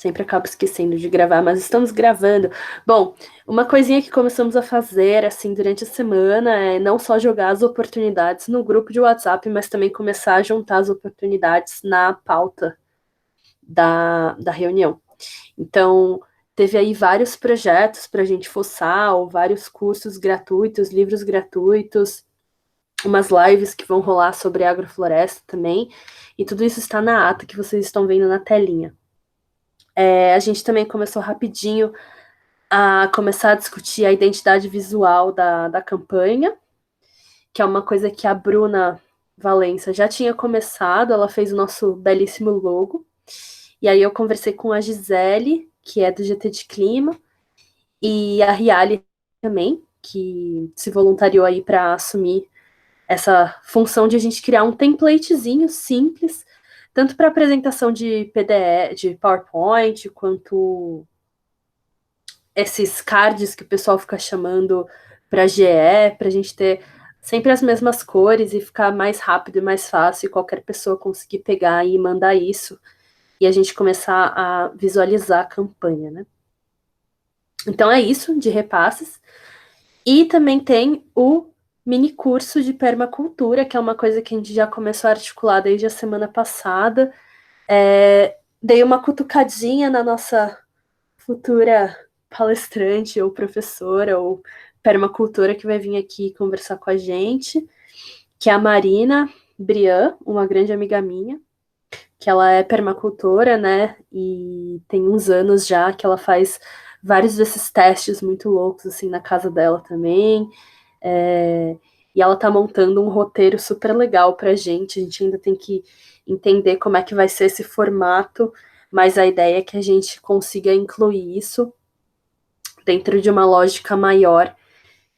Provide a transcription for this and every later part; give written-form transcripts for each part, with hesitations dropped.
Sempre acabo esquecendo de gravar, mas estamos gravando. Bom, uma coisinha que começamos a fazer, assim, durante a semana é não só jogar as oportunidades no grupo de WhatsApp, mas também começar a juntar as oportunidades na pauta da reunião. Então, teve aí vários projetos para a gente fuçar, ou vários cursos gratuitos, livros gratuitos, umas lives que vão rolar sobre agrofloresta também, e tudo isso está na ata que vocês estão vendo na telinha. A gente também começou rapidinho a começar a discutir a identidade visual da campanha, que é uma coisa que a Bruna Valença já tinha começado, ela fez o nosso belíssimo logo, e aí eu conversei com a Gisele, que é do GT de Clima, e a Riali também, que se voluntariou aí para assumir essa função de a gente criar um templatezinho simples, tanto para apresentação de PDF, de PowerPoint, quanto esses cards que o pessoal fica chamando para GE, para a gente ter sempre as mesmas cores e ficar mais rápido e mais fácil, e qualquer pessoa conseguir pegar e mandar isso, e a gente começar a visualizar a campanha, né? Então é isso de repasses. E também tem o mini curso de permacultura, que é uma coisa que a gente já começou a articular desde a semana passada. Dei uma cutucadinha na nossa futura palestrante ou professora ou permacultora que vai vir aqui conversar com a gente, que é a Marina Brian, uma grande amiga minha, que ela é permacultora, né? E tem uns anos já que ela faz vários desses testes muito loucos, assim, na casa dela também. E ela tá montando um roteiro super legal pra gente. A gente ainda tem que entender como é que vai ser esse formato, mas a ideia é que a gente consiga incluir isso dentro de uma lógica maior,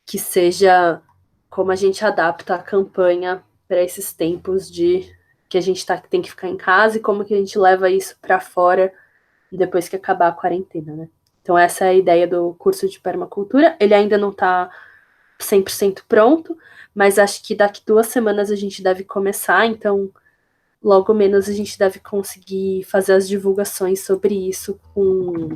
que seja como a gente adapta a campanha para esses tempos de que a gente tem que ficar em casa e como que a gente leva isso para fora depois que acabar a quarentena, né? Então essa é a ideia do curso de permacultura. Ele ainda não está 100% pronto, mas acho que daqui 2 semanas a gente deve começar, então logo menos a gente deve conseguir fazer as divulgações sobre isso com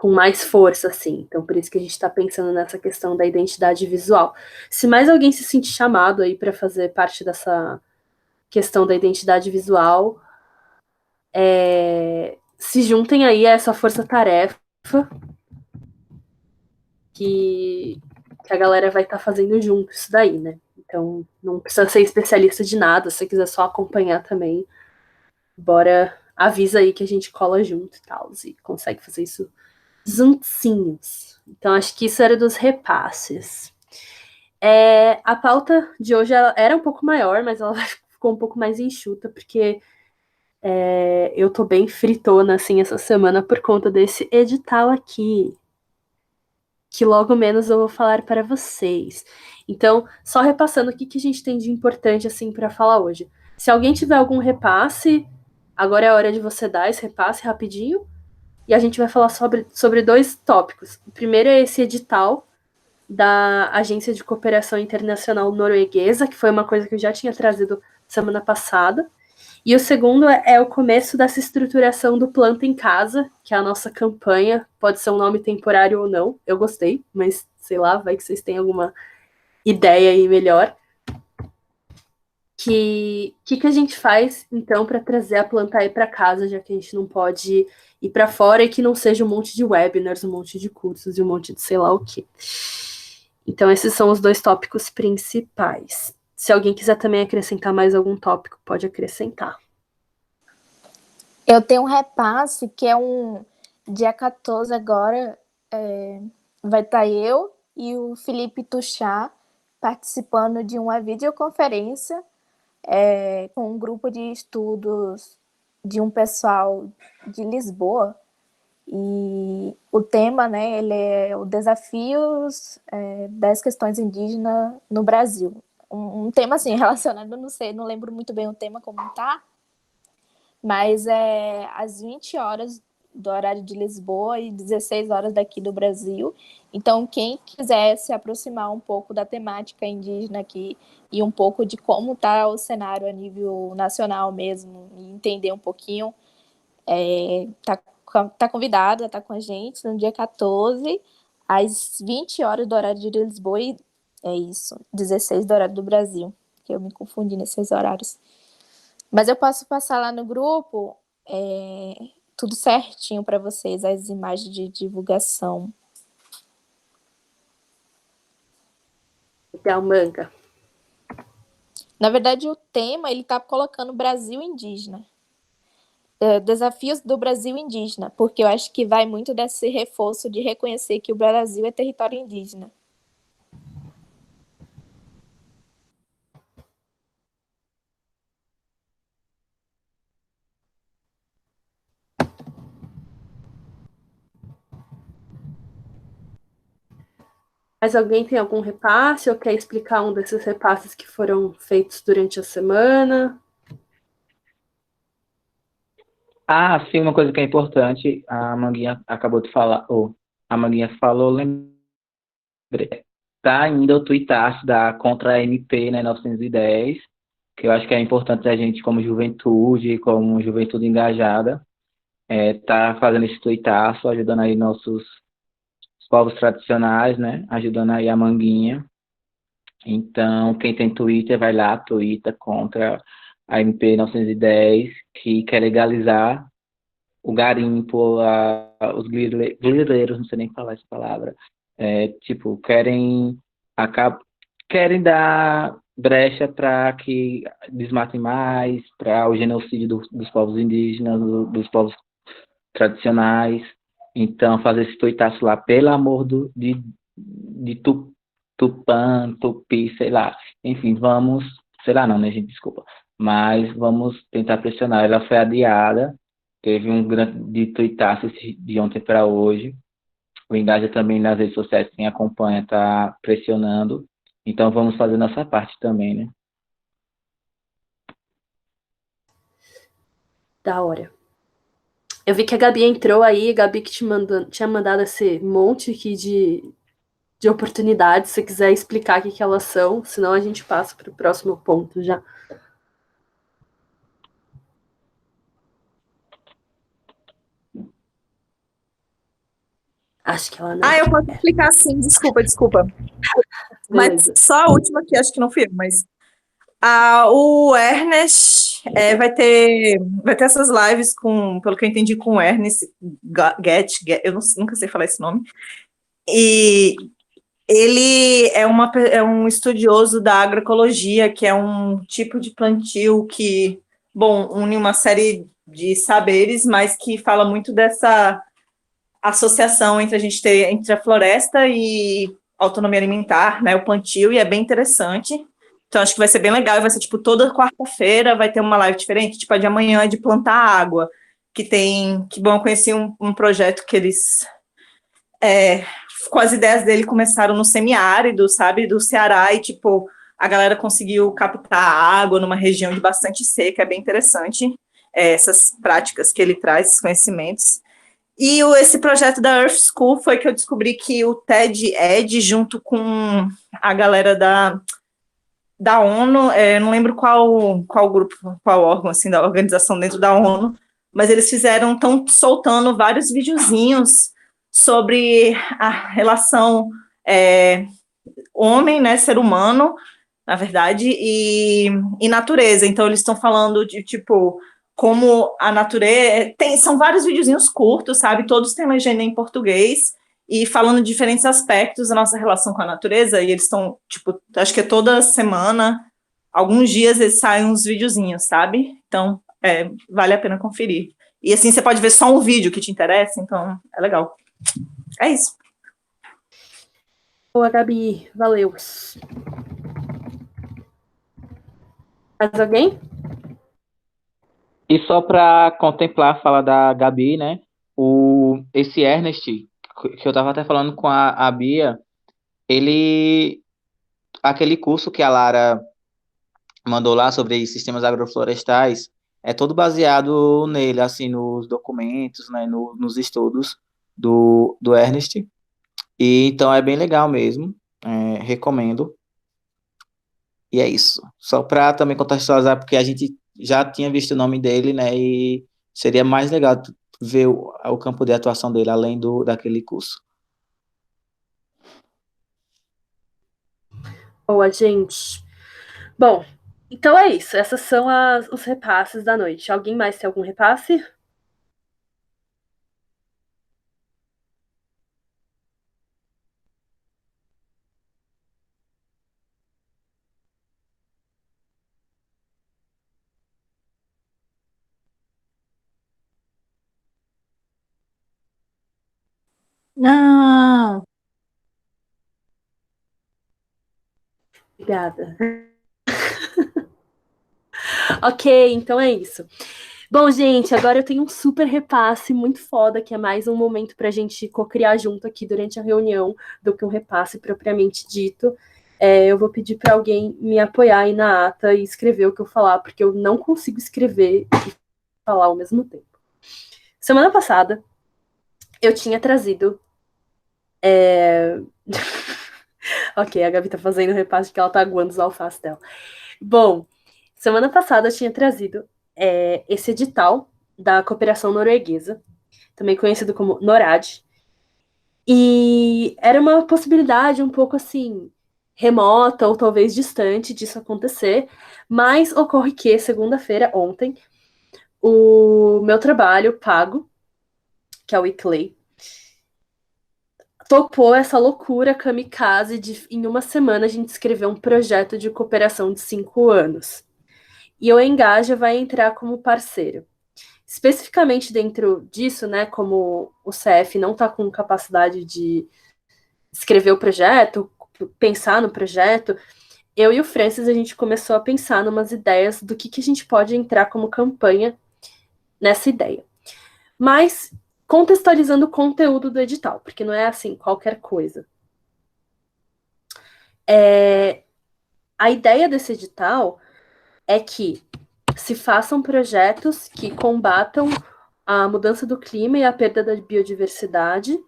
mais força, assim. Então, por isso que a gente está pensando nessa questão da identidade visual. Se mais alguém se sentir chamado aí para fazer parte dessa questão da identidade visual, se juntem aí a essa força-tarefa que a galera vai estar fazendo junto isso daí, né? Então, não precisa ser especialista de nada, se você quiser só acompanhar também, bora, avisa aí que a gente cola junto e tal, e consegue fazer isso juntinhos. Então, acho que isso era dos repasses. A pauta de hoje era um pouco maior, mas ela ficou um pouco mais enxuta, porque eu tô bem fritona, assim, essa semana por conta desse edital aqui, que logo menos eu vou falar para vocês. Então, só repassando o que a gente tem de importante, assim, para falar hoje. Se alguém tiver algum repasse, agora é a hora de você dar esse repasse rapidinho, e a gente vai falar sobre 2 tópicos. O primeiro é esse edital da Agência de Cooperação Internacional Norueguesa, que foi uma coisa que eu já tinha trazido semana passada. E o segundo é o começo dessa estruturação do Planta em Casa, que é a nossa campanha. Pode ser um nome temporário ou não. Eu gostei, mas sei lá, vai que vocês têm alguma ideia aí melhor. Que a gente faz, então, para trazer a planta aí para casa, já que a gente não pode ir para fora e que não seja um monte de webinars, um monte de cursos e um monte de sei lá o quê. Então, esses são os 2 tópicos principais. Se alguém quiser também acrescentar mais algum tópico, pode acrescentar. Eu tenho um repasse que é dia 14 agora, vai estar eu e o Felipe Tuchá participando de uma videoconferência com um grupo de estudos de um pessoal de Lisboa. E o tema, né, ele é o desafios das questões indígenas no Brasil. Um tema assim relacionado, não lembro muito bem o tema como tá, mas é às 20 horas do horário de Lisboa e 16 horas daqui do Brasil. Então, quem quiser se aproximar um pouco da temática indígena aqui e um pouco de como está o cenário a nível nacional mesmo, e entender um pouquinho, Tá convidada, tá com a gente no dia 14, às 20 horas do horário de Lisboa, e é isso, 16 do horário do Brasil, que eu me confundi nesses horários. Mas eu posso passar lá no grupo tudo certinho para vocês, as imagens de divulgação. Legal, Manga. Na verdade, o tema, ele tá colocando Brasil indígena. Desafios do Brasil indígena, porque eu acho que vai muito desse reforço de reconhecer que o Brasil é território indígena. Mas alguém tem algum repasse ou quer explicar um desses repasses que foram feitos durante a semana? Ah, sim, uma coisa que é importante, a Manguinha acabou de falar, ou a Manguinha falou, lembrei. Tá ainda o tuitaço da contra a MP, né, 910, que eu acho que é importante a gente, como juventude engajada, tá fazendo esse tuitaço, ajudando aí nossos povos tradicionais, né, ajudando aí a Manguinha. Então, quem tem Twitter, vai lá, tuita contra a MP 910, que quer legalizar o garimpo, os grileiros, não sei nem falar essa palavra, tipo, querem dar brecha para que desmatem mais, para o genocídio dos povos indígenas, dos povos tradicionais. Então, fazer esse tuitaço lá, pelo amor de Tupã, Tupi, sei lá. Enfim, vamos, sei lá não, né, gente, desculpa. Mas vamos tentar pressionar. Ela foi adiada, teve um grande tuitaço de ontem para hoje. O Engaja também nas redes sociais, quem acompanha, está pressionando. Então vamos fazer nossa parte também, né? Da hora. Eu vi que a Gabi entrou aí, Gabi que tinha mandado esse monte aqui de oportunidades, se você quiser explicar o que elas são, senão a gente passa para o próximo ponto já. Acho que ela não. Eu posso explicar sim, desculpa. Mas Beleza. só a última que acho que não fui eu, mas o Ernest vai ter essas lives pelo que eu entendi, com o Ernest eu nunca sei falar esse nome. E ele é um estudioso da agroecologia, que é um tipo de plantio que, bom, une uma série de saberes, mas que fala muito dessa associação entre a floresta e autonomia alimentar, né, o plantio, e é bem interessante. Então, acho que vai ser bem legal, e vai ser, tipo, toda quarta-feira vai ter uma live diferente, tipo, a de amanhã é de plantar água, eu conheci um projeto que eles, com as ideias dele, começaram no semiárido, sabe, do Ceará, e, tipo, a galera conseguiu captar água numa região de bastante seca, é bem interessante, essas práticas que ele traz, esses conhecimentos. E esse projeto da Earth School foi que eu descobri que o TED-Ed, junto com a galera da ONU, não lembro qual grupo, qual órgão, assim, da organização dentro da ONU, mas eles estão soltando vários videozinhos sobre a relação homem, né, ser humano, na verdade, e natureza. Então, eles estão falando de, tipo, como a natureza... São vários videozinhos curtos, sabe? Todos têm legenda em português, e falando de diferentes aspectos da nossa relação com a natureza, e eles estão, tipo, acho que é toda semana, alguns dias eles saem uns videozinhos, sabe? Então, vale a pena conferir. E assim, você pode ver só um vídeo que te interessa, então é legal. É isso. Boa, Gabi. Valeu. Mais alguém? E só para contemplar a fala da Gabi, né? Esse Ernest, que eu estava até falando com a Bia, aquele curso que a Lara mandou lá sobre sistemas agroflorestais, é todo baseado nele, assim, nos documentos, né, nos estudos do Ernest. E então é bem legal mesmo, recomendo. E é isso. Só para também contextualizar, porque a gente já tinha visto o nome dele, né, e seria mais legal ver o campo de atuação dele além daquele curso. Boa, gente. Bom, então é isso. Essas são os repasses da noite. Alguém mais tem algum repasse? Não. Obrigada. Ok, então é isso. Bom, gente, agora eu tenho um super repasse muito foda, que é mais um momento pra gente co-criar junto aqui durante a reunião do que um repasse propriamente dito. Eu vou pedir para alguém me apoiar aí na ata e escrever o que eu falar, porque eu não consigo escrever e falar ao mesmo tempo. Semana passada, eu tinha trazido. Ok, a Gabi tá fazendo o repasse que ela tá aguando os alfaces dela. Bom, semana passada eu tinha trazido esse edital da cooperação norueguesa, também conhecido como NORAD, e era uma possibilidade um pouco assim, remota ou talvez distante disso acontecer, mas ocorre que, segunda-feira, ontem, o meu trabalho pago, que é o ICLEI, topou essa loucura kamikaze de, em uma semana, a gente escrever um projeto de cooperação de 5 anos. E o Engaja vai entrar como parceiro. Especificamente dentro disso, né, como o CF não está com capacidade de escrever o projeto, pensar no projeto, eu e o Francis, a gente começou a pensar em umas ideias do que a gente pode entrar como campanha nessa ideia. Mas contextualizando o conteúdo do edital, porque não é assim, qualquer coisa. A ideia desse edital é que se façam projetos que combatam a mudança do clima e a perda da biodiversidade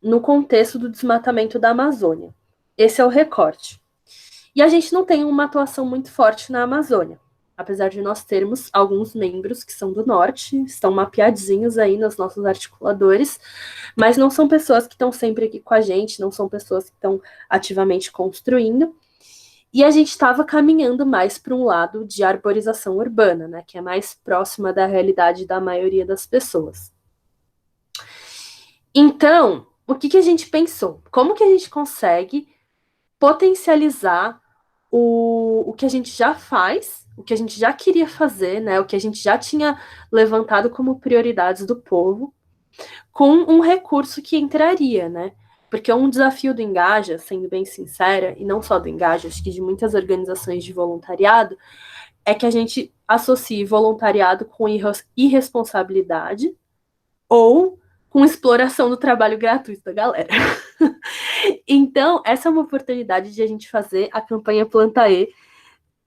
no contexto do desmatamento da Amazônia. Esse é o recorte. E a gente não tem uma atuação muito forte na Amazônia, apesar de nós termos alguns membros que são do norte, estão mapeadinhos aí nos nossos articuladores, mas não são pessoas que estão sempre aqui com a gente, não são pessoas que estão ativamente construindo. E a gente estava caminhando mais para um lado de arborização urbana, né, que é mais próxima da realidade da maioria das pessoas. Então, o que a gente pensou? Como que a gente consegue potencializar o que a gente já faz, o que a gente já queria fazer, né, o que a gente já tinha levantado como prioridades do povo, com um recurso que entraria, né? Porque um desafio do Engaja, sendo bem sincera, e não só do Engaja, acho que de muitas organizações de voluntariado, é que a gente associe voluntariado com irresponsabilidade ou com exploração do trabalho gratuito da galera. Então, essa é uma oportunidade de a gente fazer a campanha Plantae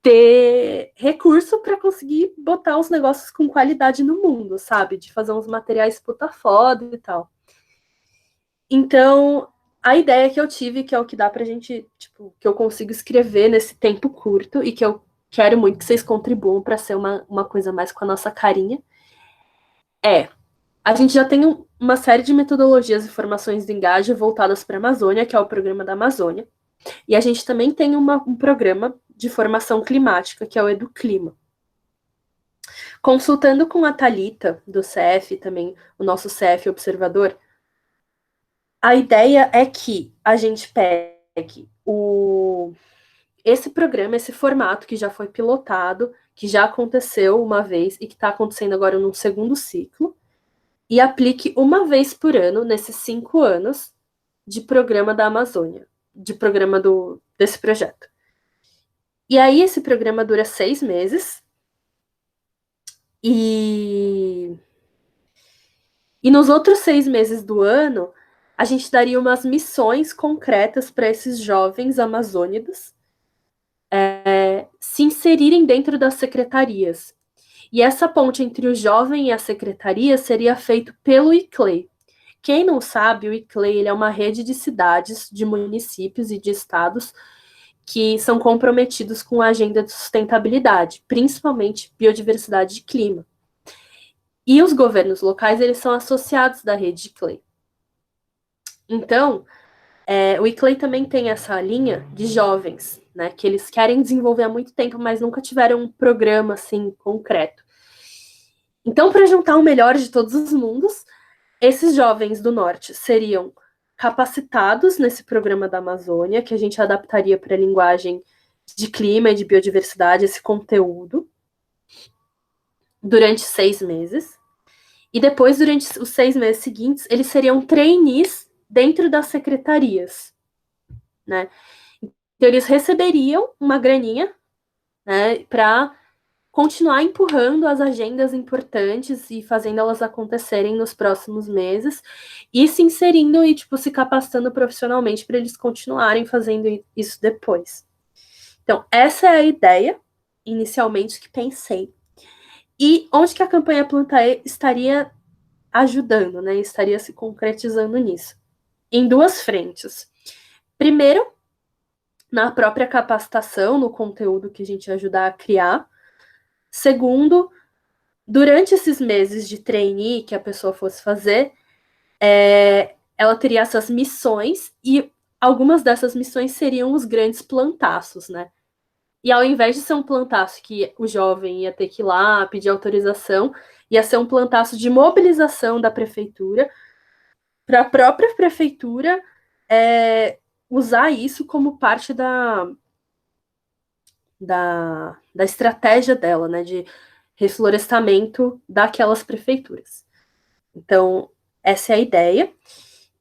ter recurso para conseguir botar os negócios com qualidade no mundo, sabe? De fazer uns materiais puta foda e tal. Então, a ideia que eu tive, que é o que dá pra gente, tipo, que eu consigo escrever nesse tempo curto e que eu quero muito que vocês contribuam para ser uma coisa mais com a nossa carinha, a gente já tem uma série de metodologias e formações de Engaja voltadas para a Amazônia, que é o programa da Amazônia, e a gente também tem um programa de formação climática, que é o EduClima. Consultando com a Thalita, do CF, também o nosso CF observador, a ideia é que a gente pegue esse programa, esse formato que já foi pilotado, que já aconteceu uma vez e que está acontecendo agora num segundo ciclo, e aplique uma vez por ano, nesses 5 anos, de programa da Amazônia, de programa desse projeto. E aí esse programa dura 6 meses, e nos outros 6 meses do ano, a gente daria umas missões concretas para esses jovens amazônidas se inserirem dentro das secretarias. E essa ponte entre o jovem e a secretaria seria feito pelo ICLEI. Quem não sabe, o ICLEI ele é uma rede de cidades, de municípios e de estados que são comprometidos com a agenda de sustentabilidade, principalmente biodiversidade e clima. E os governos locais, eles são associados da rede ICLEI. Então, o ICLEI também tem essa linha de jovens, né, que eles querem desenvolver há muito tempo, mas nunca tiveram um programa assim concreto. Então, para juntar o melhor de todos os mundos, esses jovens do norte seriam capacitados nesse programa da Amazônia, que a gente adaptaria para a linguagem de clima e de biodiversidade, esse conteúdo, durante 6 meses. E depois, durante os 6 meses seguintes, eles seriam trainees dentro das secretarias, né? Então, eles receberiam uma graninha, né, para continuar empurrando as agendas importantes e fazendo elas acontecerem nos próximos meses e se inserindo e, tipo, se capacitando profissionalmente para eles continuarem fazendo isso depois. Então, essa é a ideia, inicialmente, que pensei. E onde que a campanha Planta E estaria ajudando, né? Estaria se concretizando nisso. Em 2 frentes. Primeiro, na própria capacitação, no conteúdo que a gente ia ajudar a criar. Segundo, durante esses meses de trainee que a pessoa fosse fazer, ela teria essas missões e algumas dessas missões seriam os grandes plantaços, né? E ao invés de ser um plantaço que o jovem ia ter que ir lá pedir autorização, ia ser um plantaço de mobilização da prefeitura para a própria prefeitura usar isso como parte da estratégia dela, né, de reflorestamento daquelas prefeituras. Então, essa é a ideia.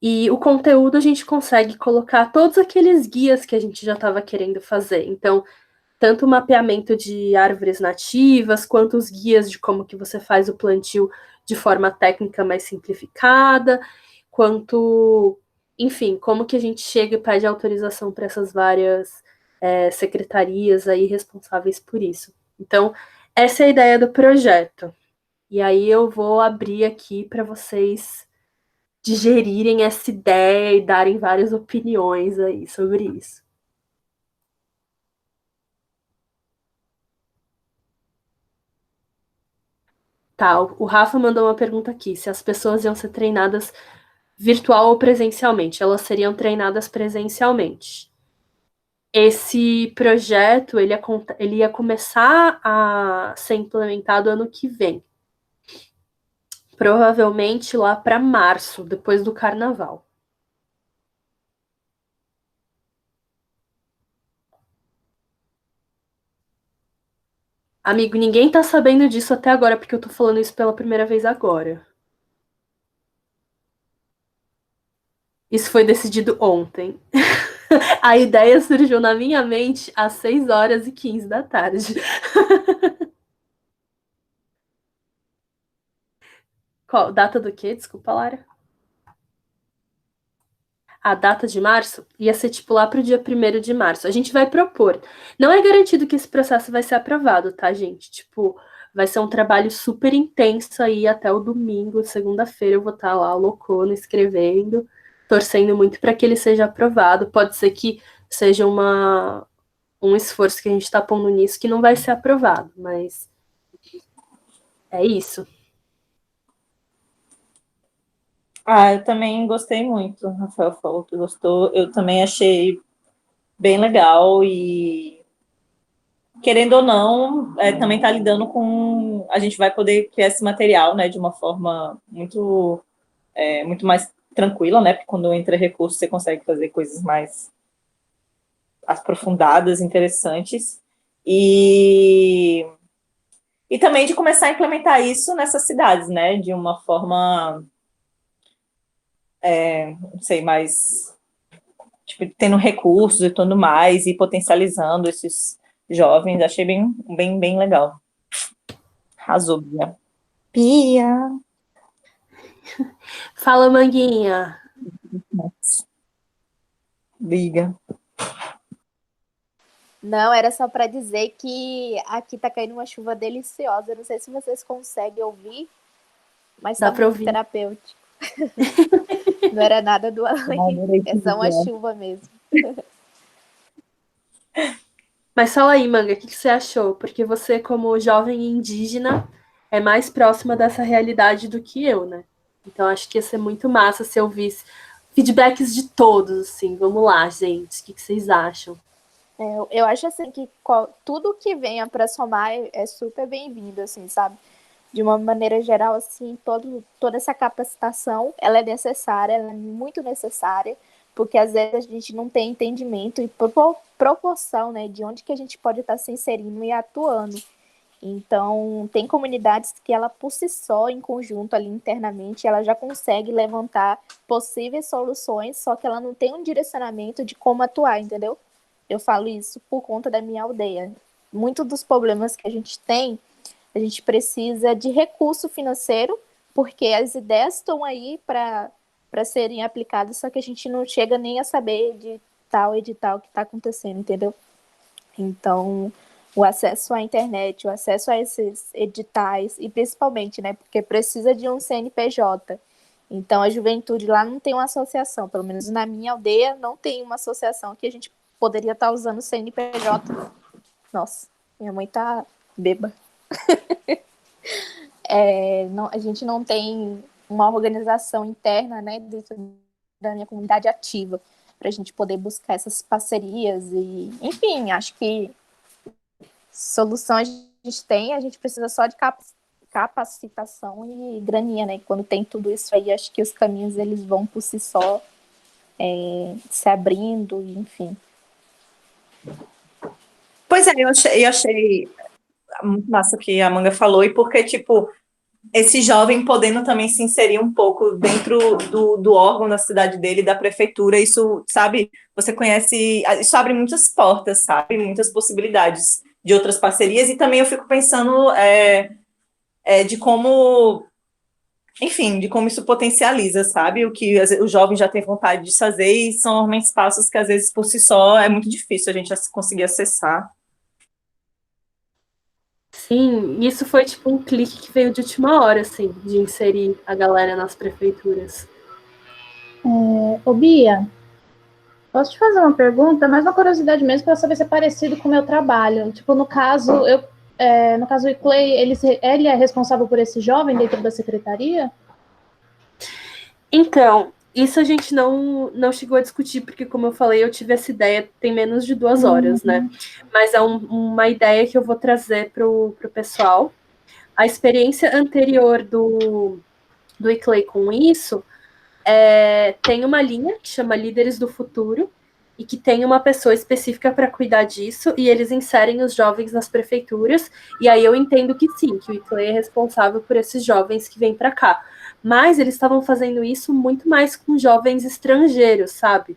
E o conteúdo a gente consegue colocar todos aqueles guias que a gente já estava querendo fazer. Então, tanto o mapeamento de árvores nativas, quanto os guias de como que você faz o plantio de forma técnica mais simplificada, quanto, enfim, como que a gente chega e pede autorização para essas várias secretarias aí responsáveis por isso. Então, essa é a ideia do projeto. E aí eu vou abrir aqui para vocês digerirem essa ideia e darem várias opiniões aí sobre isso. Tá, o Rafa mandou uma pergunta aqui, se as pessoas iam ser treinadas virtual ou presencialmente. Elas seriam treinadas presencialmente. Esse projeto, ele ia começar a ser implementado ano que vem. Provavelmente lá para março, depois do carnaval. Amigo, ninguém tá sabendo disso até agora, porque eu tô falando isso pela primeira vez agora. Isso foi decidido ontem. A ideia surgiu na minha mente às 6h15 da tarde. Qual? Data do quê? Desculpa, Lara. A data de março ia ser tipo lá pro dia 1º de março. A gente vai propor. Não é garantido que esse processo vai ser aprovado, tá, gente? Tipo, vai ser um trabalho super intenso aí até o domingo, segunda-feira eu vou estar lá loucona, escrevendo, torcendo muito para que ele seja aprovado. Pode ser que seja um esforço que a gente está pondo nisso que não vai ser aprovado, mas é isso. Eu também gostei muito, o Rafael falou que gostou, eu também achei bem legal e, querendo ou não, também está lidando com, a gente vai poder criar esse material, né, de uma forma muito mais tranquila, né, porque quando entra recurso você consegue fazer coisas mais aprofundadas, interessantes, e também de começar a implementar isso nessas cidades, né, de uma forma não sei, mais tipo, tendo recursos e tudo mais, e potencializando esses jovens, achei bem legal. Arrasou, Bia. Bia! Fala, Manguinha. Liga. Não, era só para dizer que aqui tá caindo uma chuva deliciosa. Eu não sei se vocês conseguem ouvir, mas Dá tá pra muito ouvir. terapêutico. Não era nada do além, é só uma chuva mesmo. Mas fala aí, Manga, o que você achou? Porque você, como jovem indígena, é mais próxima dessa realidade do que eu, né? Então acho que ia ser muito massa se eu visse feedbacks de todos, assim. Vamos lá, gente. O que vocês acham? Eu acho assim que tudo que venha para somar é super bem-vindo, assim, sabe? De uma maneira geral, assim, toda essa capacitação, ela é necessária, ela é muito necessária, porque às vezes a gente não tem entendimento e proporção, né, de onde que a gente pode estar se inserindo e atuando. Então, tem comunidades que ela, por si só, em conjunto ali internamente, ela já consegue levantar possíveis soluções, só que ela não tem um direcionamento de como atuar, entendeu? Eu falo isso por conta da minha aldeia. Muitos dos problemas que a gente precisa de recurso financeiro, porque as ideias estão aí para serem aplicadas, só que a gente não chega nem a saber de tal edital que está acontecendo, entendeu? Então, o acesso à internet, o acesso a esses editais, e principalmente, né, porque precisa de um CNPJ. Então, a juventude lá não tem uma associação, pelo menos na minha aldeia, não tem uma associação que a gente poderia estar usando o CNPJ. Nossa, minha mãe tá bêbada. Não, a gente não tem uma organização interna, né, dentro da minha comunidade ativa, para a gente poder buscar essas parcerias e, enfim, acho que soluções a gente tem, a gente precisa só de capacitação e graninha, né? Quando tem tudo isso aí, acho que os caminhos eles vão por si só se abrindo, enfim. Pois é, eu achei muito massa o que a Manga falou, e porque, tipo, esse jovem podendo também se inserir um pouco dentro do órgão da cidade dele, da prefeitura, isso, sabe, você conhece, isso abre muitas portas, sabe, muitas possibilidades de outras parcerias, e também eu fico pensando de como, enfim, de como isso potencializa, sabe, o que o jovem já tem vontade de fazer, e são normalmente espaços que às vezes por si só é muito difícil a gente conseguir acessar. Sim, isso foi tipo um clique que veio de última hora, assim, de inserir a galera nas prefeituras. Ô, Bia, posso te fazer uma pergunta? Mais uma curiosidade mesmo para saber se é parecido com o meu trabalho. Tipo, no caso, no caso o Clay, ele é responsável por esse jovem dentro da secretaria? Então, isso a gente não chegou a discutir, porque, como eu falei, eu tive essa ideia tem menos de 2 horas, né? Mas é uma ideia que eu vou trazer pro pessoal. A experiência anterior do Iclay com isso tem uma linha que chama Líderes do Futuro, e que tem uma pessoa específica para cuidar disso, e eles inserem os jovens nas prefeituras, e aí eu entendo que sim, que o Iclay é responsável por esses jovens que vêm para cá. Mas eles estavam fazendo isso muito mais com jovens estrangeiros, sabe?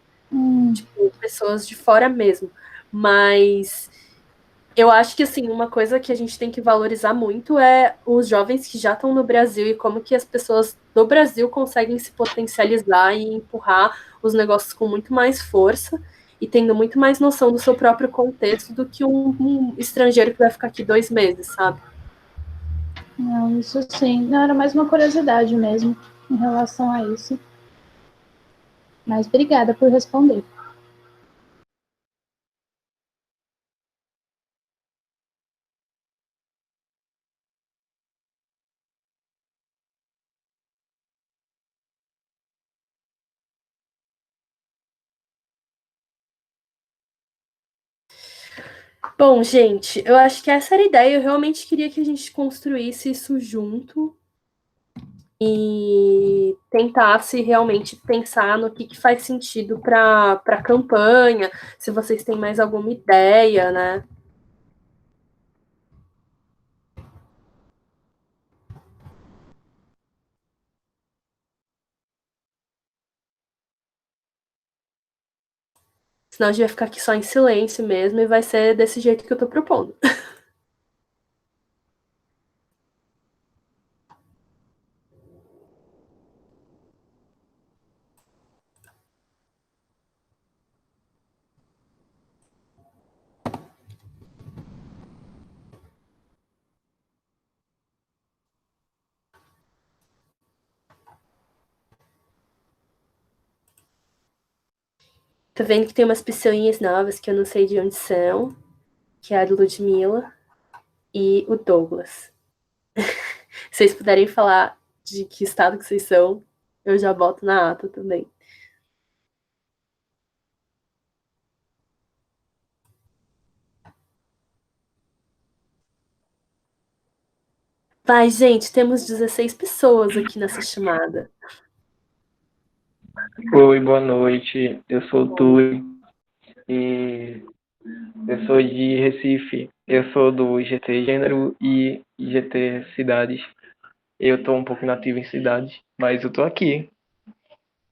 Tipo, pessoas de fora mesmo. Mas eu acho que, assim, uma coisa que a gente tem que valorizar muito é os jovens que já estão no Brasil e como que as pessoas do Brasil conseguem se potencializar e empurrar os negócios com muito mais força e tendo muito mais noção do seu próprio contexto do que um estrangeiro que vai ficar aqui 2 meses, sabe? Não, isso sim. Não, era mais uma curiosidade mesmo em relação a isso. Mas obrigada por responder. Bom, gente, eu acho que essa era a ideia. Eu realmente queria que a gente construísse isso junto e tentasse realmente pensar no que faz sentido para a campanha, se vocês têm mais alguma ideia, né? Senão a gente vai ficar aqui só em silêncio mesmo e vai ser desse jeito que eu tô propondo. Tô vendo que tem umas pessoinhas novas que eu não sei de onde são, que é a Ludmilla e o Douglas. vocês puderem falar de que estado que vocês são, eu já boto na ata também. Vai, gente, temos 16 pessoas aqui nessa chamada. Oi, boa noite. Eu sou o Tui e eu sou de Recife. Eu sou do IGT Gênero e IGT Cidades. Eu estou um pouco inativo em cidades, mas eu estou aqui.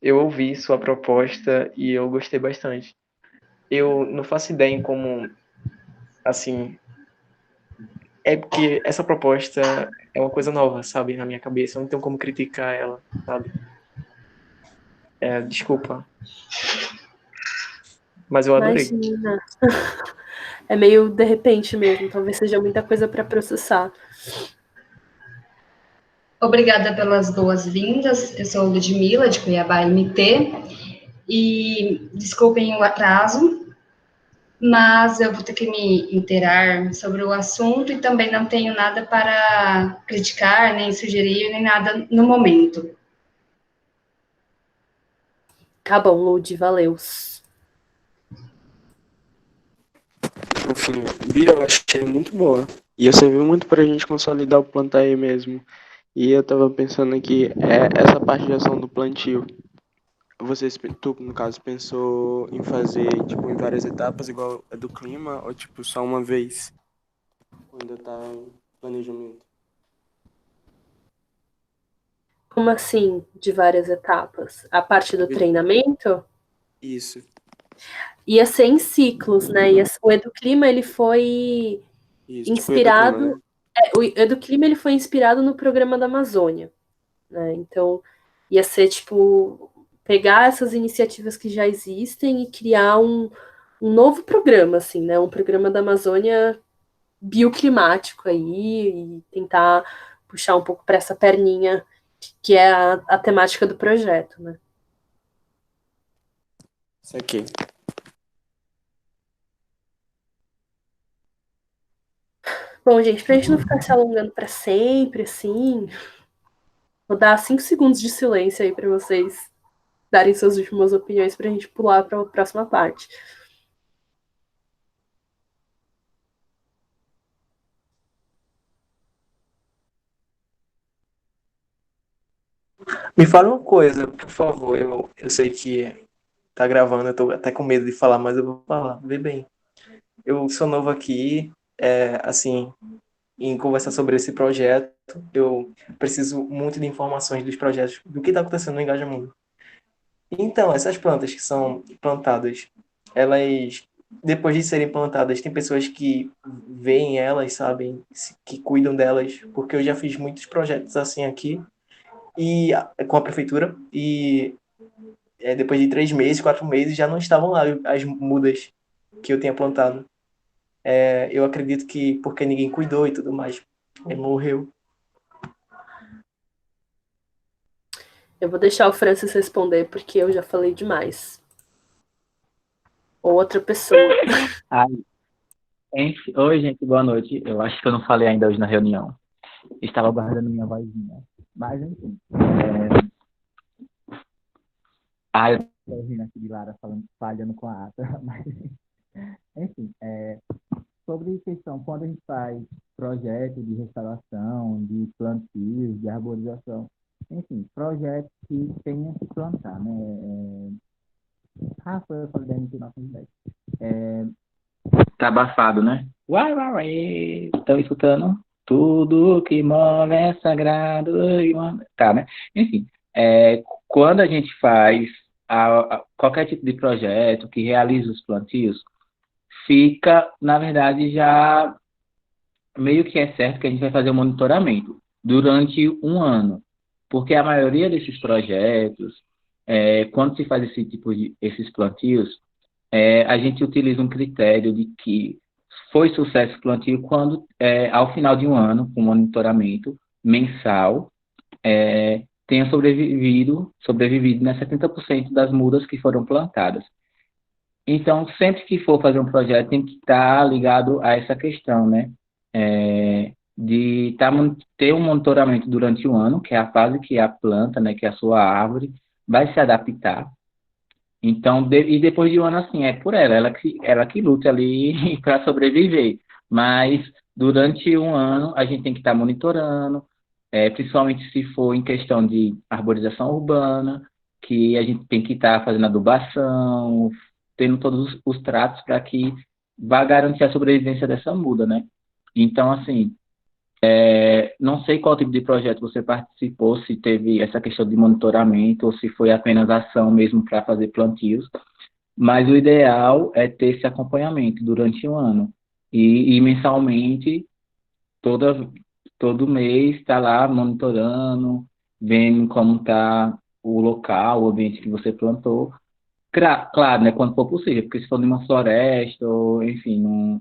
Eu ouvi sua proposta e eu gostei bastante. Eu não faço ideia em como, assim, é porque essa proposta é uma coisa nova, sabe, na minha cabeça. Eu não tenho como criticar ela, sabe? Desculpa. Mas eu adorei. Imagina. É meio de repente mesmo, talvez seja muita coisa para processar. Obrigada pelas boas-vindas. Eu sou Ludmila, de Cuiabá, MT, e desculpem o atraso, mas eu vou ter que me inteirar sobre o assunto e também não tenho nada para criticar, nem sugerir, nem nada no momento. Tá bom, Lud, valeu. Enfim, Bia, eu achei muito boa. Ia servir muito pra gente consolidar o plantio mesmo. E eu tava pensando aqui, essa parte de ação do plantio. Tu, no caso, pensou em fazer, tipo, em várias etapas, igual a do clima, ou, tipo, só uma vez? Ou ainda tá em planejamento? Como assim, de várias etapas? A parte do treinamento Isso. ia ser em ciclos, né? O Educlima, ele foi Isso, inspirado... tipo, o Educlima, ele foi inspirado no programa da Amazônia, né? Então, ia ser, tipo, pegar essas iniciativas que já existem e criar um novo programa, assim, né? Um programa da Amazônia bioclimático aí e tentar puxar um pouco para essa perninha que é a temática do projeto, né? Isso aqui. Bom, gente, pra gente não ficar se alongando para sempre, assim, vou dar 5 segundos de silêncio aí para vocês darem suas últimas opiniões pra gente pular para a próxima parte. Me fala uma coisa, por favor. Eu sei que tá gravando, eu tô até com medo de falar, mas eu vou falar. Vê bem. Eu sou novo aqui, assim, em conversar sobre esse projeto. Eu preciso muito de informações dos projetos, do que está acontecendo no Engajamundo. Então, essas plantas que são plantadas, elas, depois de serem plantadas, tem pessoas que veem elas, sabem, que cuidam delas, porque eu já fiz muitos projetos assim aqui, e com a prefeitura, e depois de 3 meses, 4 meses, já não estavam lá as mudas que eu tinha plantado. Eu acredito que porque ninguém cuidou e tudo mais, morreu. Eu vou deixar o Francis responder, porque eu já falei demais. Ou outra pessoa. Oi, gente, boa noite. Eu acho que eu não falei ainda hoje na reunião. Estava guardando minha vozinha. Mas, enfim. Eu tô ouvindo aqui de Lara falhando com a ata. Mas, enfim, sobre questão, quando a gente faz projeto de restauração, de plantios, de arborização, enfim, projetos que tenham que plantar, né? Foi eu falei da MT-910. Tá abafado, né? Estão escutando? Tudo que move é sagrado. Tá, né? Enfim, quando a gente faz qualquer tipo de projeto que realiza os plantios, fica, na verdade, já meio que é certo que a gente vai fazer o monitoramento durante um ano, porque a maioria desses projetos, quando se faz esses plantios, a gente utiliza um critério de que foi sucesso o plantio quando, ao final de um ano, com monitoramento mensal, tenha sobrevivido nas 70% das mudas que foram plantadas. Então, sempre que for fazer um projeto, tem que estar ligado a essa questão, né? de ter um monitoramento durante o ano, que é a fase que a planta, né, que é a sua árvore, vai se adaptar. Então, e depois de um ano, assim, é por ela que luta ali para sobreviver. Mas durante um ano, a gente tem que estar monitorando, principalmente se for em questão de arborização urbana, que a gente tem que estar fazendo adubação, tendo todos os tratos para que vá garantir a sobrevivência dessa muda, né? Então, assim, não sei qual tipo de projeto você participou, se teve essa questão de monitoramento ou se foi apenas ação mesmo para fazer plantios, mas o ideal é ter esse acompanhamento durante um ano e mensalmente, toda, todo mês, está lá monitorando, vendo como está o local, o ambiente que você plantou. Claro, né, quando for possível, porque se for numa floresta ou, enfim,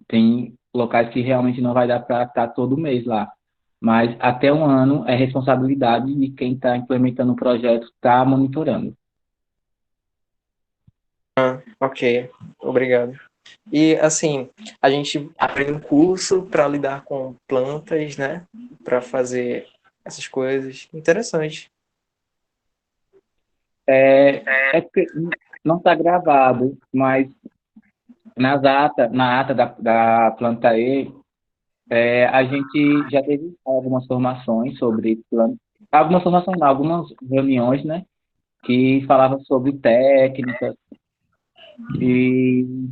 tem locais que realmente não vai dar para estar todo mês lá. Mas até um ano é responsabilidade de quem está implementando o projeto, está monitorando. Ok, obrigado. E assim, a gente aprende um curso para lidar com plantas, né? Para fazer essas coisas. Interessante. Porque não está gravado, mas na ata da planta E, a gente já teve algumas formações sobre planta, algumas formações, não, algumas reuniões, né, que falavam sobre técnicas e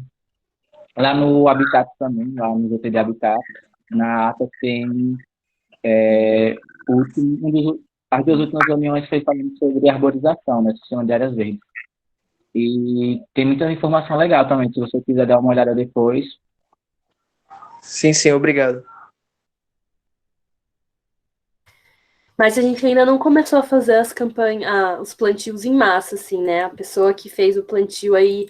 lá no Habitat também, lá no GTD Habitat, na ata tem as duas últimas reuniões foi falando sobre arborização, né, sistema de áreas verdes. E tem muita informação legal também, se você quiser dar uma olhada depois. Sim, sim, obrigado. Mas a gente ainda não começou a fazer as campanhas, os plantios em massa, assim, né? A pessoa que fez o plantio aí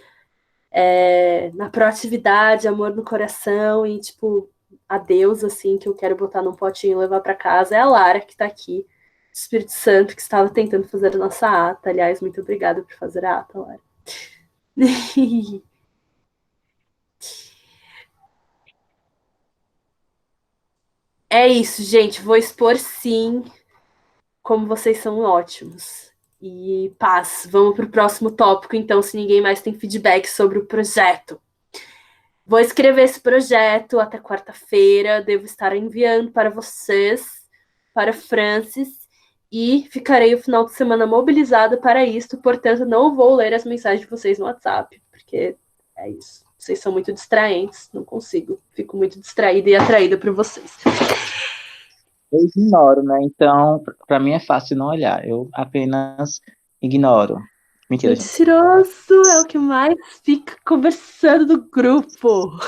na proatividade, amor no coração e, tipo, a Deus, assim, que eu quero botar num potinho e levar para casa é a Lara, que tá aqui, do Espírito Santo, que estava tentando fazer a nossa ata. Aliás, muito obrigada por fazer a ata, Lara. É isso, gente. Vou expor sim como vocês são ótimos. E paz, vamos para o próximo tópico, então, se ninguém mais tem feedback sobre o projeto. Vou escrever esse projeto até quarta-feira, devo estar enviando para vocês, para Francis, e ficarei o final de semana mobilizada para isso, portanto, não vou ler as mensagens de vocês no WhatsApp, porque é isso. Vocês são muito distraentes, não consigo. Fico muito distraída e atraída por vocês. Eu ignoro, né? Então, para mim é fácil não olhar. Eu apenas ignoro. Mentira, gente. Mentiroso é o que mais fica conversando do grupo.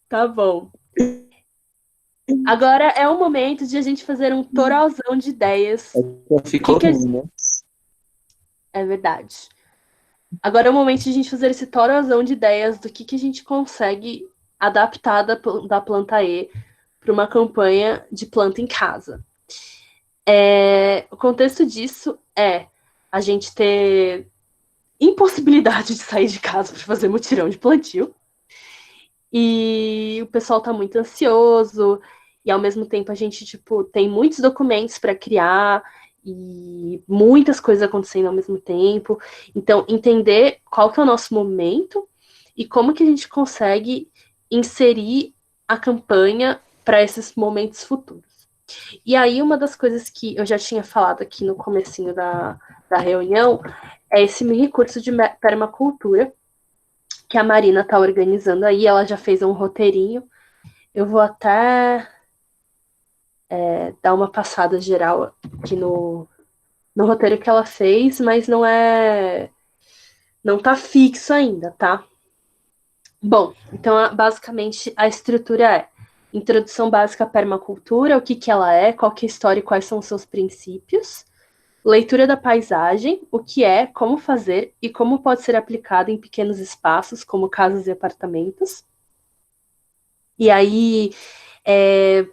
Tá bom. Agora é o momento de a gente fazer um torozão de ideias. Ficou ruim, né? É verdade. Agora é o momento de a gente fazer esse torozão de ideias do que a gente consegue adaptar da planta E para uma campanha de planta em casa. O contexto disso é a gente ter impossibilidade de sair de casa para fazer mutirão de plantio. E o pessoal tá muito ansioso, e ao mesmo tempo a gente, tipo, tem muitos documentos para criar e muitas coisas acontecendo ao mesmo tempo. Então, entender qual que é o nosso momento e como que a gente consegue inserir a campanha para esses momentos futuros. E aí, uma das coisas que eu já tinha falado aqui no comecinho da reunião é esse mini curso de permacultura que a Marina está organizando aí. Ela já fez um roteirinho. Eu vou até dar uma passada geral aqui no roteiro que ela fez, mas não tá fixo ainda, tá? Bom, então basicamente a estrutura é introdução básica à permacultura, o que ela é, qual que é a história e quais são os seus princípios. Leitura da paisagem, o que é, como fazer e como pode ser aplicado em pequenos espaços, como casas e apartamentos. E aí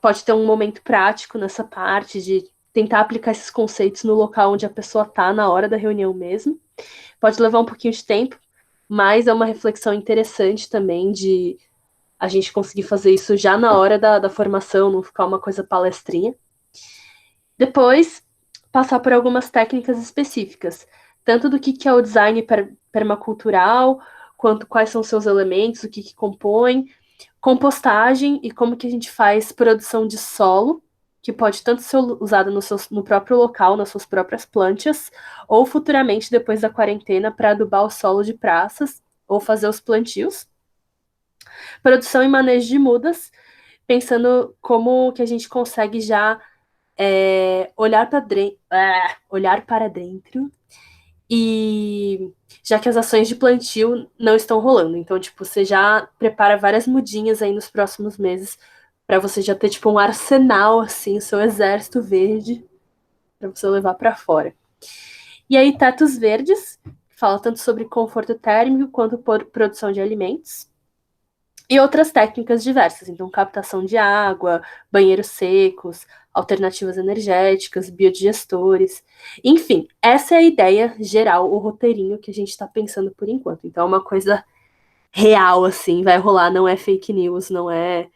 pode ter um momento prático nessa parte de tentar aplicar esses conceitos no local onde a pessoa está na hora da reunião mesmo. Pode levar um pouquinho de tempo, mas é uma reflexão interessante também de a gente conseguir fazer isso já na hora da formação, não ficar uma coisa palestrinha. Depois, passar por algumas técnicas específicas, tanto do que é o design permacultural, quanto quais são seus elementos, o que compõe, compostagem e como que a gente faz produção de solo, que pode tanto ser usada no próprio local, nas suas próprias plantas, ou futuramente, depois da quarentena, para adubar o solo de praças, ou fazer os plantios. Produção e manejo de mudas, pensando como que a gente consegue já olhar para dentro e já que as ações de plantio não estão rolando. Então, tipo, você já prepara várias mudinhas aí nos próximos meses para você já ter, tipo, um arsenal, assim, seu exército verde para você levar para fora. E aí, tetos verdes, fala tanto sobre conforto térmico quanto por produção de alimentos. E outras técnicas diversas, então captação de água, banheiros secos, alternativas energéticas, biodigestores. Enfim, essa é a ideia geral, o roteirinho que a gente está pensando por enquanto. Então é uma coisa real, assim, vai rolar, não é fake news, não é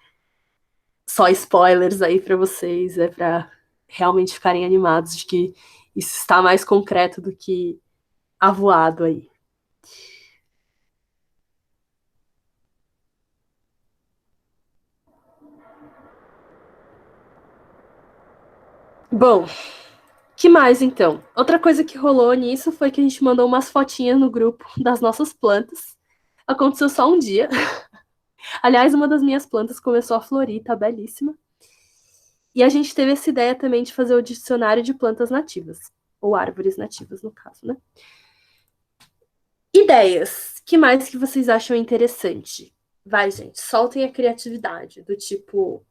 só spoilers aí para vocês, é para realmente ficarem animados de que isso está mais concreto do que avoado aí. Bom, que mais então? Outra coisa que rolou nisso foi que a gente mandou umas fotinhas no grupo das nossas plantas. Aconteceu só um dia. Aliás, uma das minhas plantas começou a florir, tá belíssima. E a gente teve essa ideia também de fazer o dicionário de plantas nativas. Ou árvores nativas, no caso, né? Ideias. Que mais que vocês acham interessante? Vai, gente, soltem a criatividade. Do tipo,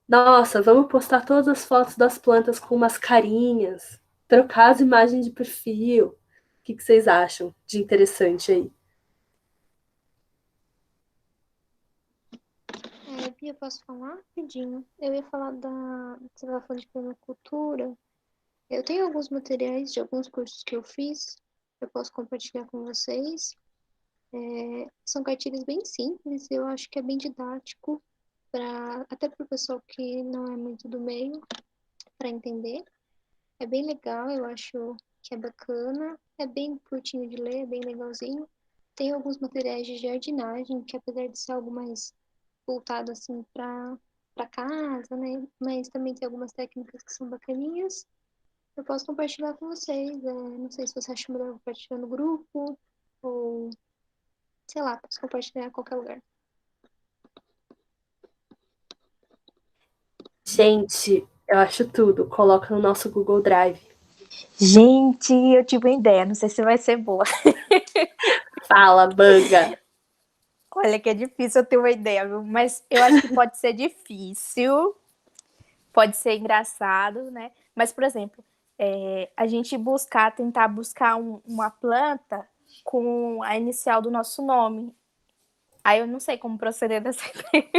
nossa, vamos postar todas as fotos das plantas com umas carinhas, trocar as imagens de perfil. O que vocês acham de interessante aí? Bia, posso falar rapidinho? Eu ia falar Você estava falando de permacultura. Eu tenho alguns materiais de alguns cursos que eu fiz. Eu posso compartilhar com vocês. São cartilhas bem simples. Eu acho que é bem didático, até para o pessoal que não é muito do meio, para entender. É bem legal, eu acho que é bacana. É bem curtinho de ler, é bem legalzinho. Tem alguns materiais de jardinagem, que apesar de ser algo mais voltado assim para casa, né? Mas também tem algumas técnicas que são bacaninhas. Eu posso compartilhar com vocês. Não sei se você acha melhor compartilhar no grupo ou sei lá, posso compartilhar em qualquer lugar. Gente, eu acho tudo. Coloca no nosso Google Drive. Gente, eu tive uma ideia, não sei se vai ser boa. Fala, banga. Olha que é difícil eu ter uma ideia, viu? Mas eu acho que pode ser difícil, pode ser engraçado, né? Mas, por exemplo, a gente tentar buscar uma planta com a inicial do nosso nome. Aí eu não sei como proceder dessa ideia.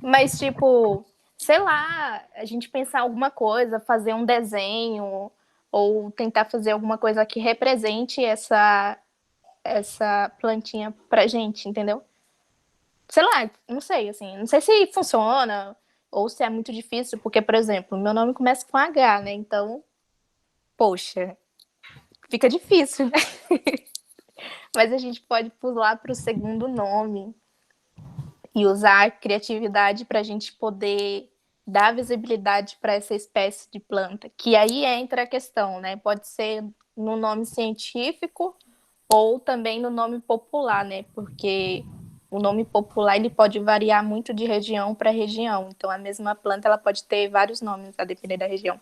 Mas, tipo, sei lá, a gente pensar alguma coisa, fazer um desenho, ou tentar fazer alguma coisa que represente essa plantinha pra gente, entendeu? Sei lá, não sei, assim, não sei se funciona ou se é muito difícil, porque, por exemplo, meu nome começa com H, né? Então, poxa, fica difícil, né? Mas a gente pode pular para o segundo nome e usar a criatividade para a gente poder dar visibilidade para essa espécie de planta, que aí entra a questão, né? Pode ser no nome científico ou também no nome popular, né? Porque o nome popular ele pode variar muito de região para região. Então, a mesma planta ela pode ter vários nomes a depender da região.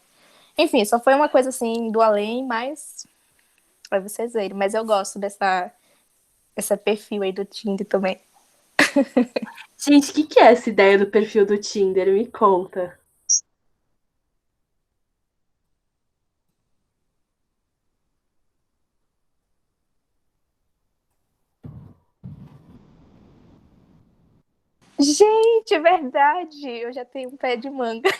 Enfim, só foi uma coisa assim do além, mas para vocês verem. Mas eu gosto dessa perfil aí do Tinder também. Gente, o que é essa ideia do perfil do Tinder? Me conta. Gente, é verdade! Eu já tenho um pé de manga.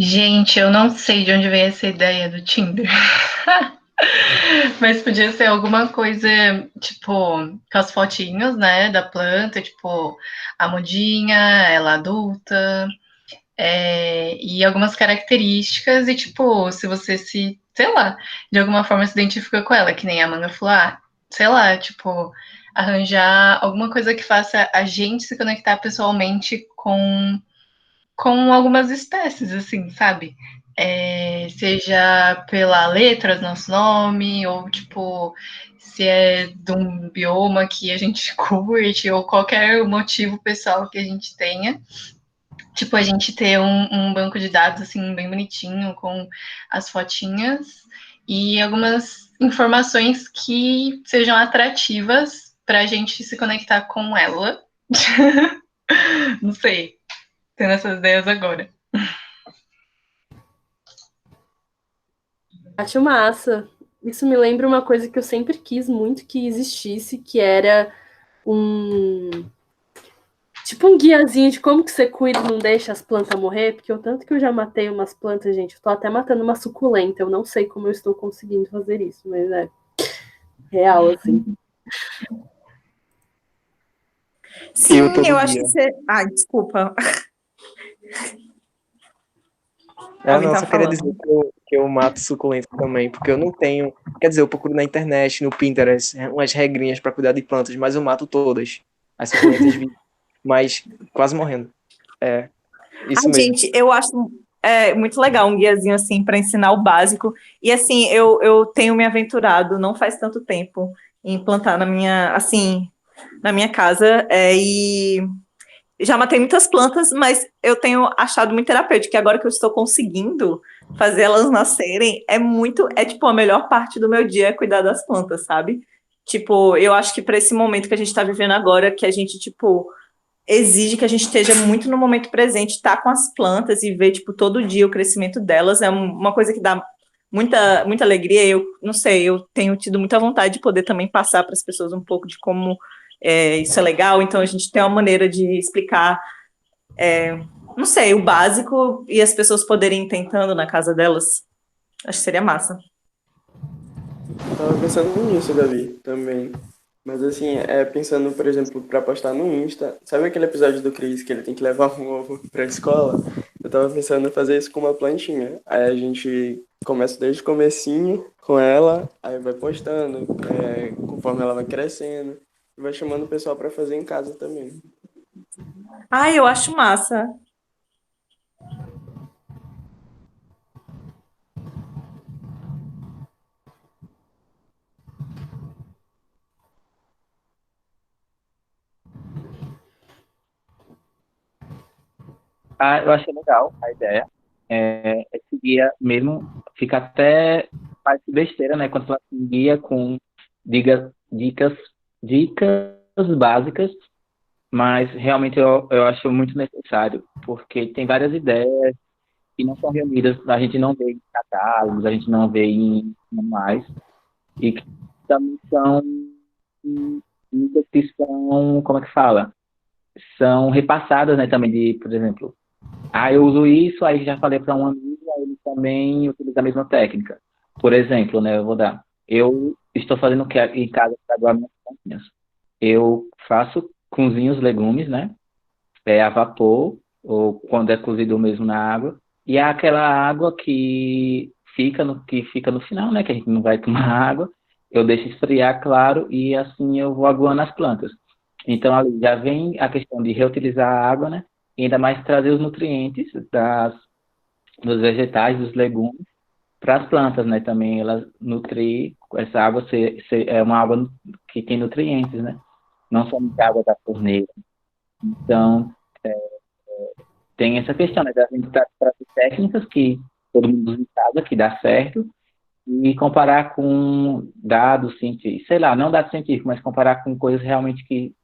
Gente, eu não sei de onde veio essa ideia do Tinder. Mas podia ser alguma coisa, tipo, com as fotinhos, né, da planta, tipo, a mudinha, ela adulta, e algumas características, e tipo, se você sei lá, de alguma forma se identifica com ela, que nem a Amanda falou, sei lá, tipo, arranjar alguma coisa que faça a gente se conectar pessoalmente com algumas espécies, assim, sabe? Seja pela letra do nosso nome, ou tipo, se é de um bioma que a gente curte, ou qualquer motivo pessoal que a gente tenha. Tipo, a gente ter um banco de dados, assim, bem bonitinho, com as fotinhas e algumas informações que sejam atrativas para a gente se conectar com ela. Não sei, tendo essas ideias agora. Acho massa. Isso me lembra uma coisa que eu sempre quis muito que existisse, que era um tipo um guiazinho de como que você cuida e não deixa as plantas morrer, porque o tanto que eu já matei umas plantas, gente, eu tô até matando uma suculenta, eu não sei como eu estou conseguindo fazer isso, mas é real, assim. E eu Sim, todo eu acho que dia. você. Ai, desculpa. Ah, Alguém não, tá só queria dizer falando. que eu mato suculenta também, porque eu não tenho. Quer dizer, eu procuro na internet, no Pinterest, umas regrinhas para cuidar de plantas, mas eu mato todas. As suculentas vivas, mas quase morrendo. É, isso Ai, mesmo. gente, eu acho muito legal um guiazinho assim para ensinar o básico. E assim, eu tenho me aventurado, não faz tanto tempo, em plantar na minha casa. E já matei muitas plantas, mas eu tenho achado muito terapêutico, que agora que eu estou conseguindo fazer elas nascerem, é tipo a melhor parte do meu dia é cuidar das plantas, sabe? Tipo, eu acho que para esse momento que a gente está vivendo agora, que a gente, tipo, exige que a gente esteja muito no momento presente, tá com as plantas e ver, tipo, todo dia o crescimento delas, uma coisa que dá muita alegria. Eu não sei, eu tenho tido muita vontade de poder também passar para as pessoas um pouco de como isso é legal, então a gente tem uma maneira de explicar, não sei, o básico e as pessoas poderem ir tentando na casa delas. Acho que seria massa. Eu tava pensando nisso, Gabi, também. Mas assim, pensando, por exemplo, pra postar no Insta, sabe aquele episódio do Chris que ele tem que levar um ovo pra escola? Eu tava pensando em fazer isso com uma plantinha. Aí a gente começa desde o comecinho com ela, aí vai postando, conforme ela vai crescendo, e vai chamando o pessoal pra fazer em casa também. Ah, eu acho massa. Eu achei legal a ideia. Esse guia mesmo fica até parece besteira, né? Quando fala assim, guia com dicas, dicas, dicas básicas, mas realmente eu acho muito necessário, porque tem várias ideias que não são reunidas, a gente não vê em catálogos, a gente não vê em manuais, e que também são dicas que são, como é que fala? São repassadas, né, também por exemplo, eu uso isso, aí já falei para um amigo, aí ele também utiliza a mesma técnica. Por exemplo, né, eu vou dar. Eu estou fazendo em casa para doar minhas plantinhas. Eu cozinho os legumes, né, a vapor, ou quando é cozido mesmo na água, e é aquela água que fica no final, né, que a gente não vai tomar água, eu deixo esfriar, claro, e assim eu vou aguando as plantas. Então ali já vem a questão de reutilizar a água, né, e ainda mais trazer os nutrientes dos vegetais, dos legumes, para as plantas, né, também elas nutrir, essa água é uma água que tem nutrientes, né, não somente a água da torneira. Então, tem essa questão, né, da gente trazer técnicas que todo mundo usa em casa, que dá certo, e comparar com dados científicos, sei lá, não dados científicos, mas comparar com coisas realmente que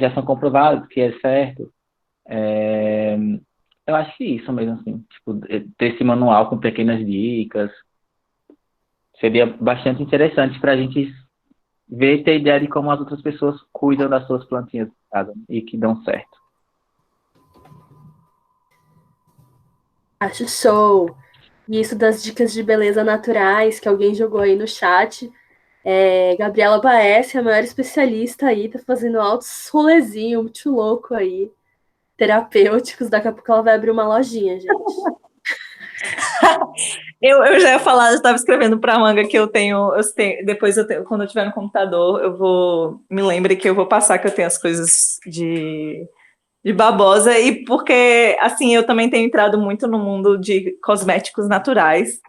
já são comprovadas, que é certo. É, eu acho que isso mesmo, assim, tipo, ter esse manual com pequenas dicas seria bastante interessante para a gente ver e ter ideia de como as outras pessoas cuidam das suas plantinhas em casa e que dão certo. Acho show. E isso das dicas de beleza naturais que alguém jogou aí no chat. Gabriela Baess, a maior especialista aí, tá fazendo altos rolezinhos muito louco aí, terapêuticos. Daqui a pouco ela vai abrir uma lojinha, gente. Eu já ia falar, eu estava escrevendo para a Manga que depois quando eu tiver no computador, me lembre que eu vou passar que eu tenho as coisas de babosa, e porque, assim, eu também tenho entrado muito no mundo de cosméticos naturais,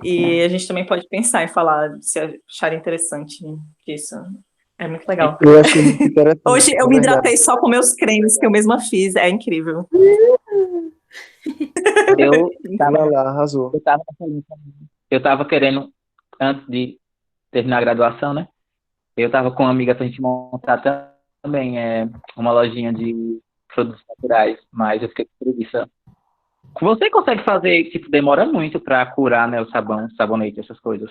e a gente também pode pensar em falar, se achar interessante isso. É muito legal. Eu achei muito interessante. Hoje eu na me verdade. hidratei só com meus cremes que eu mesma fiz, é incrível. Eu Vai lá, arrasou. eu tava querendo, antes de terminar a graduação, né? Eu tava com uma amiga pra gente montar também uma lojinha de produtos naturais, mas eu fiquei com preguiça. Você consegue fazer, tipo, demora muito pra curar, né, o sabão, sabonete, essas coisas.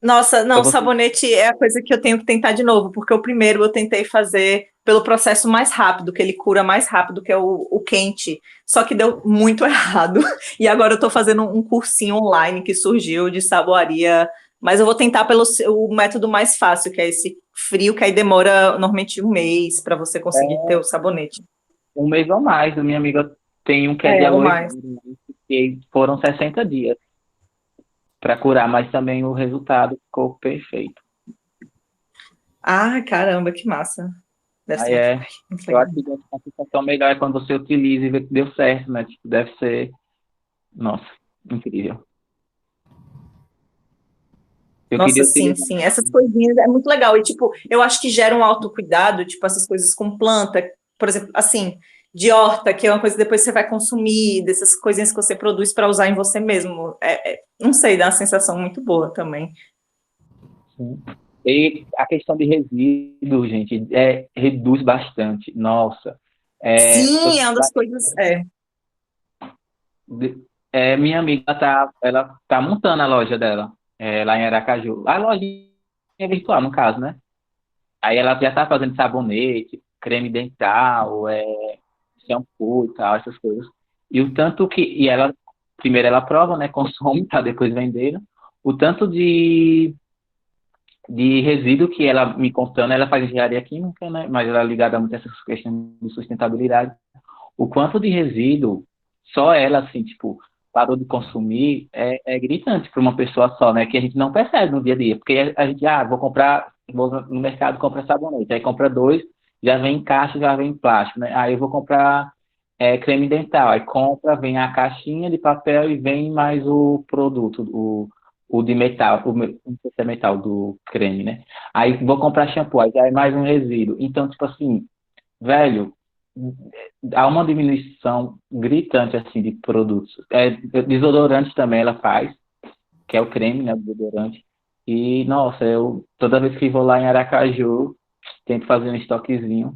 Nossa, não, Ou você... sabonete é a coisa que eu tenho que tentar de novo, porque o primeiro eu tentei fazer pelo processo mais rápido, que ele cura mais rápido, que é o quente, só que deu muito errado. E agora eu tô fazendo um cursinho online que surgiu de saboaria, mas eu vou tentar pelo o método mais fácil, que é esse frio, que aí demora normalmente um mês para você conseguir ter o sabonete. Um mês ou mais. A minha amiga tem um que é de Ou aloe mais. vera, que foram 60 dias para curar, mas também o resultado ficou perfeito. Ah, caramba, que massa. Deve ser Aí muito eu legal. acho que a sensação melhor é quando você utiliza e vê que deu certo, né? Tipo, deve ser, nossa, incrível. Eu Nossa, queria sim, utilizar. sim. Essas coisinhas é muito legal. E, tipo, eu acho que gera um autocuidado, tipo, essas coisas com planta, por exemplo, assim, de horta, que é uma coisa que depois você vai consumir, dessas coisinhas que você produz para usar em você mesmo. Não sei, dá uma sensação muito boa também. Sim. E a questão de resíduo, gente, reduz bastante. Nossa. Sim, é uma das coisas. Minha amiga ela tá montando a loja dela, lá em Aracaju. A loja é virtual, no caso, né? Aí ela já tá fazendo sabonete, creme dental, shampoo e tal, essas coisas. E o tanto e ela, primeiro ela prova, né? Consome, para depois vender. O tanto de resíduo que ela me contando, ela faz engenharia química, né? Mas ela é ligada muito a essas questões de sustentabilidade. O quanto de resíduo, só ela, assim, tipo, parou de consumir, é gritante para uma pessoa só, né? Que a gente não percebe no dia a dia. Porque a gente, vou no mercado comprar sabonete, aí compra dois, já vem em caixa, já vem em plástico, né? Aí eu vou comprar creme dental, aí compra, vem a caixinha de papel e vem mais o produto, o de metal, não sei se é metal do creme, né? Aí vou comprar shampoo, aí já é mais um resíduo. Então, tipo assim, velho, há uma diminuição gritante assim de produtos. Desodorante também ela faz, que é o creme, né, do desodorante. E nossa, eu toda vez que vou lá em Aracaju, tento fazer um estoquezinho.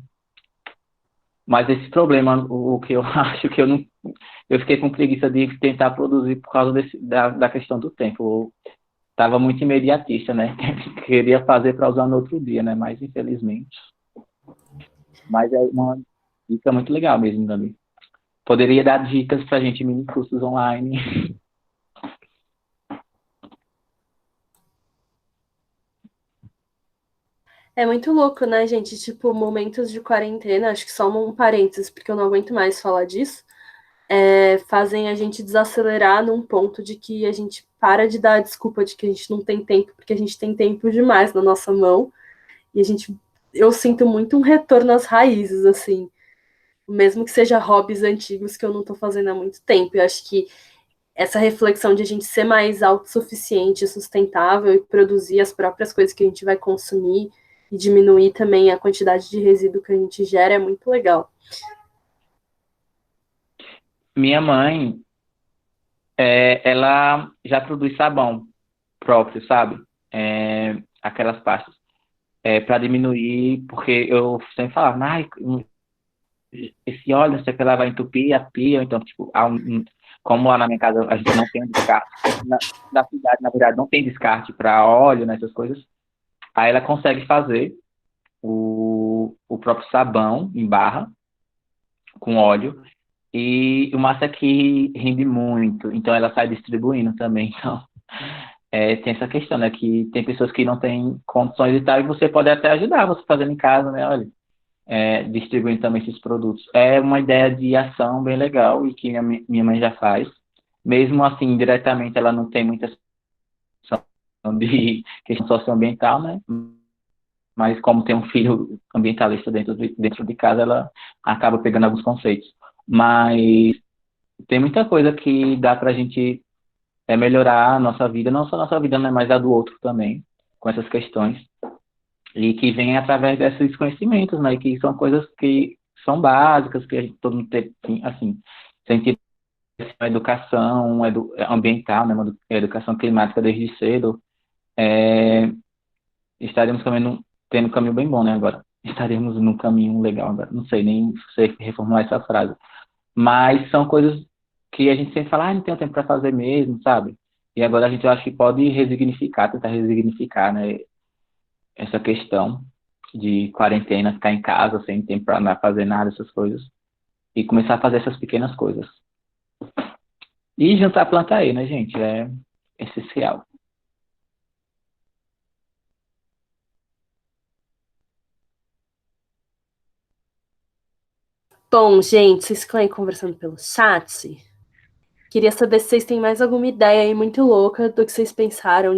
Mas esse problema, o que eu acho que eu fiquei com preguiça de tentar produzir por causa da questão do tempo. Eu tava muito imediatista, né? Queria fazer para usar no outro dia, né? Mas infelizmente. Mas é uma dica muito legal mesmo, Dani. Poderia dar dicas pra gente, mini cursos online. É muito louco, né, gente? Tipo, momentos de quarentena, acho que só um parênteses, porque eu não aguento mais falar disso, fazem a gente desacelerar num ponto de que a gente para de dar a desculpa de que a gente não tem tempo, porque a gente tem tempo demais na nossa mão, e eu sinto muito um retorno às raízes, assim, mesmo que seja hobbies antigos que eu não tô fazendo há muito tempo. Eu acho que essa reflexão de a gente ser mais autossuficiente, sustentável e produzir as próprias coisas que a gente vai consumir e diminuir também a quantidade de resíduo que a gente gera é muito legal. Minha mãe, ela já produz sabão próprio, sabe? Aquelas pastas. Para diminuir, porque eu sempre falava, ai, esse óleo, sei que ela vai entupir a pia, então, tipo, como lá na minha casa a gente não tem um descarte, na cidade, na verdade, não tem descarte para óleo, nessas coisas, aí ela consegue fazer o próprio sabão em barra, com óleo, E o massa é que rende muito, então ela sai distribuindo também. Então, tem essa questão, né? Que tem pessoas que não têm condições e tal, e você pode até ajudar você fazendo em casa, né? Olha, distribuindo também esses produtos. É uma ideia de ação bem legal e que minha mãe já faz. Mesmo assim, diretamente, ela não tem muita questão de questão socioambiental, né? Mas como tem um filho ambientalista dentro de casa, ela acaba pegando alguns conceitos. Mas tem muita coisa que dá para a gente melhorar a nossa vida, não só a nossa vida, né, mas a do outro também, com essas questões. E que vem através desses conhecimentos, né, que são coisas que são básicas, que a gente, todo mundo tem, assim, sentir a educação ambiental, né, uma educação climática desde cedo, estaremos também tendo um caminho bem bom, né, agora. Estaremos num caminho legal agora. Não sei nem sei reformular essa frase. Mas são coisas que a gente sempre fala, não tenho tempo para fazer mesmo, sabe? E agora a gente, eu acho que pode tentar resignificar, né, essa questão de quarentena, ficar em casa sem tempo para andar fazer nada, essas coisas. E começar a fazer essas pequenas coisas. E juntar a planta aí, né, gente? É essencial. Bom, gente, vocês ficam aí conversando pelo chat. Queria saber se vocês têm mais alguma ideia aí muito louca do que vocês pensaram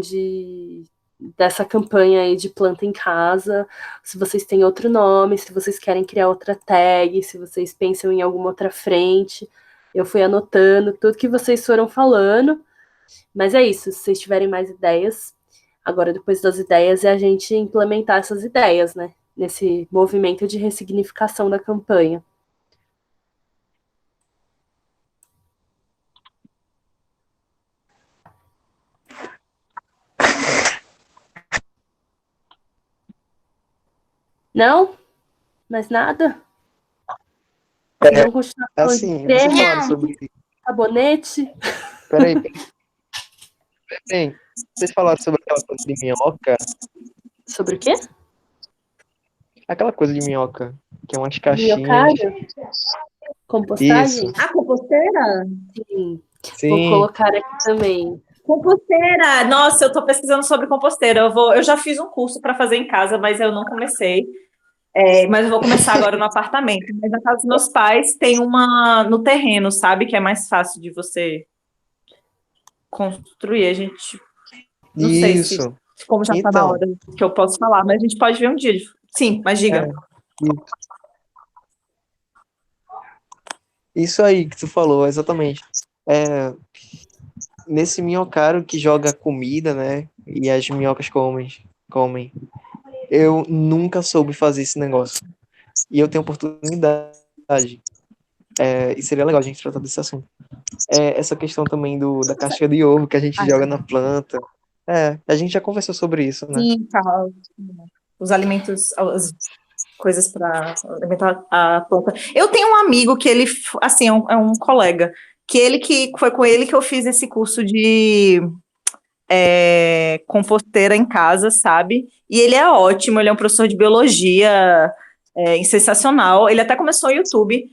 dessa campanha aí de planta em casa, se vocês têm outro nome, se vocês querem criar outra tag, se vocês pensam em alguma outra frente. Eu fui anotando tudo que vocês foram falando, mas é isso, se vocês tiverem mais ideias, agora depois das ideias é a gente implementar essas ideias, né, nesse movimento de ressignificação da campanha. Não? Mais nada? Não continuar falando Assim, de vocês creme, falaram sobre. sabonete. Peraí. Bem, vocês falaram sobre aquela coisa de minhoca. Sobre o quê? Aquela coisa de minhoca, que é umas caixinhas. Minhocário? Compostagem? Isso. Ah, composteira? Sim. Vou Sim. colocar aqui também. Composteira! Nossa, eu tô pesquisando sobre composteira. Eu já fiz um curso para fazer em casa, mas eu não comecei. Mas eu vou começar agora no apartamento. Mas na casa dos meus pais tem uma no terreno, sabe? Que é mais fácil de você construir. A gente não sei se Isso. como já tá na Então, hora que eu posso falar, mas a gente pode ver um dia. Sim, mas diga. Isso aí que tu falou, exatamente. Nesse minhocário que joga comida, né? E as minhocas comem. Eu nunca soube fazer esse negócio. E eu tenho oportunidade. E seria legal a gente tratar desse assunto. Essa questão também da casca de ovo que a gente joga na planta. A gente já conversou sobre isso, né? Sim, tá. Os alimentos, as coisas para alimentar a planta. Eu tenho um amigo que ele, assim, é um colega, que foi com ele que eu fiz esse curso de composteira em casa, sabe? E ele é ótimo, ele é um professor de biologia, sensacional. Ele até começou no YouTube.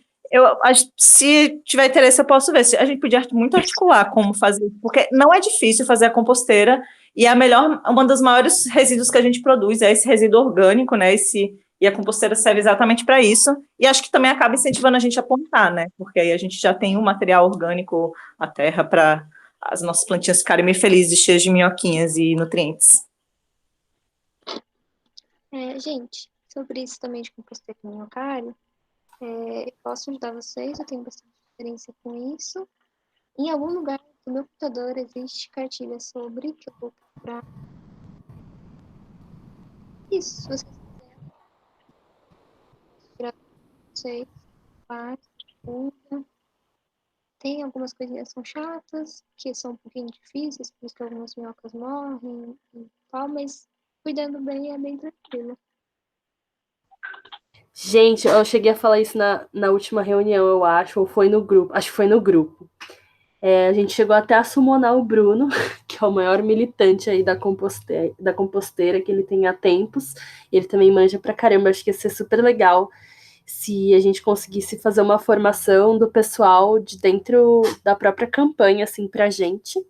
Se tiver interesse, eu posso ver. A gente podia muito articular como fazer, porque não é difícil fazer a composteira, e uma das maiores resíduos que a gente produz é esse resíduo orgânico, né? E a composteira serve exatamente para isso, e acho que também acaba incentivando a gente a plantar, né? Porque aí a gente já tem um material orgânico, a terra, para as nossas plantinhas ficarem meio felizes, cheias de minhoquinhas e nutrientes. Gente, sobre isso também de composteira e minhocário, eu posso ajudar vocês, eu tenho bastante experiência com isso. Em algum lugar do meu computador existe cartilha sobre, que eu vou procurar. Isso, se vocês quiserem. Tirar vocês, faz, usa. Tem algumas coisinhas que são chatas, que são um pouquinho difíceis, por isso que algumas minhocas morrem e tal, mas cuidando bem é bem tranquilo. Gente, eu cheguei a falar isso na última reunião, eu acho, ou foi no grupo. Acho que foi no grupo. A gente chegou até a summonar o Bruno, que é o maior militante aí da composteira, que ele tem há tempos. Ele também manja pra caramba, acho que ia ser super legal se a gente conseguisse fazer uma formação do pessoal de dentro da própria campanha, assim, pra gente.